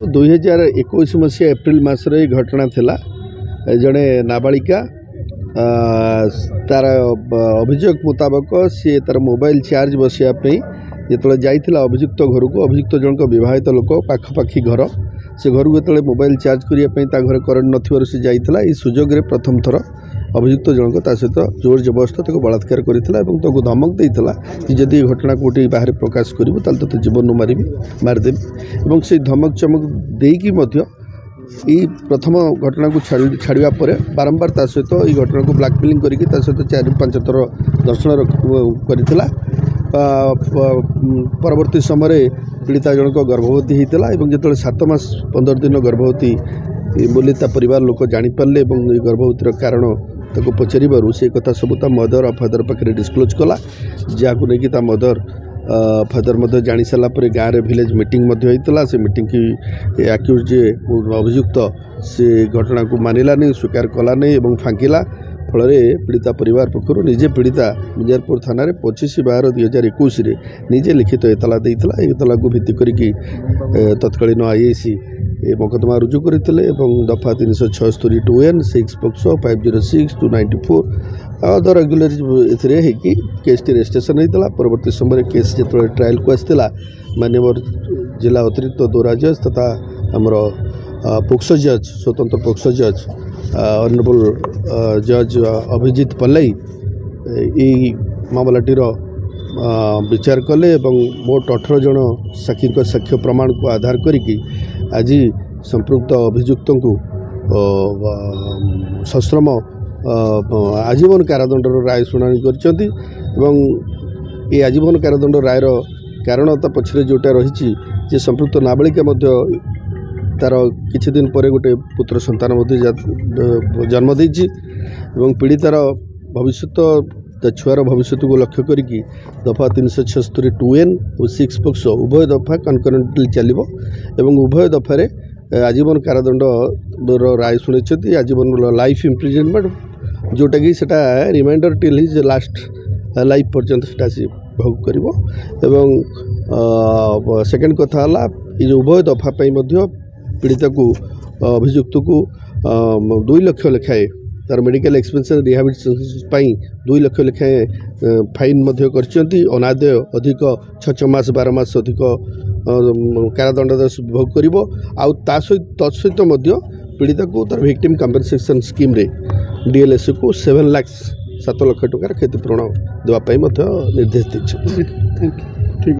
2021 मसीहा एप्रिल मासर ये घटना थिला। जड़े नाबालिका तार अभियोग मुताबक सी तार मोबाइल चार्ज बसापी जो जाइला अभियुक्त घर को अभियुक्त जनक विवाहित लोक पाखपाखी घर से घर को जो मोबाइल चार्ज करने घर करेन्ट नथिबारु से जाइला। ई सुजोग रे प्रथम थर अभियुक्त जनक ता सहित जोर जबरदस्त ताको बलात्कार करथिला एवं ताको धमक देइथिला कि जदि घटना कोटी बाहर प्रकाश करिवो ताल तो जीवन मारदेबी एवं से धमक चमक देकी मध्य ई प्रथम घटना को छाड़िया पर बारंबार ता सहित ई घटना को ब्लैकमेलिंग करके ता सहित 4-5 थर दर्शन करथिला। परवर्ती समय पीड़िता जनक गर्भवती होता है जो 7 मास 15 दिन गर्भवती बोली परिवार लोक जानीपारे और गर्भवतीर कारण ताको पचारू से कथा सब मदर और फादर पाखे डिस्क्लोज कला जहाँ नहीं मदर फादर जानी सारापर गाँव में विलेज मीटिंग होता से मीटिंग की आक्यूज जे अभियुक्त से घटना को मानला नहीं स्वीकार कला नहीं और फांकिला फल पीड़िता परिवार पक्षर निजे पीड़िता मिर्जारपुर थाना 25/12/2021 निजे लिखित एतला देइतला। एतला को भित्ति करिकी तत्कालीन आईएसी मोकदमा रुजु करथिले एवं दफा 376(2)(n) 6 पक्ष 506(2)94 अदर रेगुलर एथरे है कि केस टी रजिस्ट्रेशन होता। परवर्ती समय केस जो ट्रायल को आसला माननीय जिला अतिरिक्त दौरा जज तथा आमर पोक्सो जज स्वतंत्र पोक्सो जज ऑनरेबल जज अभिजीत पल्लई ई मामलाटीर विचार कले एवं मोट 18 जन साक्षी साक्ष्य प्रमाण को आधार करिकी आज संपृक्त अभियुक्त को सश्रम आजीवन कारादंडर राय शुणाणी करछंती एवं ये आजीवन कारादंड रायर कारणता पछरे जोटा रही जे संपृक्त नाबालिका तार किछि दिन पर गोटे पुत्र संतान जन्म देछि एवं पीड़ितार भविष्य छुआर भविष्य को लक्ष्य करिकी दफा 376(2)(n) और 6 पक्ष उभय दफा कनकरेंटली चलिबो एवं उभय दफारे आजीवन कारादंड राय शुणी आजीवन लाइफ इम्प्रिजनमेंट जोटा कि सेटा remainder till his last life पर्यंत सेटा सी भोग करिवो एवं सेकेंड कथा हला ये उभय दफा पई मध्य पीड़िता को अभियुक्त को 2 लाख लेखाएं तार मेडिकल एक्सपेंस रिहाबिलिटेशन 2 लाख लेखाएं फाइन अनादय अधिक 6 मास 12 मास अधिक कारादंड भोग कर तत्सहित पीड़िता को तार विक्टिम कंपेनसेशन स्कीम रे डीएलएस को 7 लाख 7 लाख टंकार क्षतिपूरण देवाई निर्देश दी।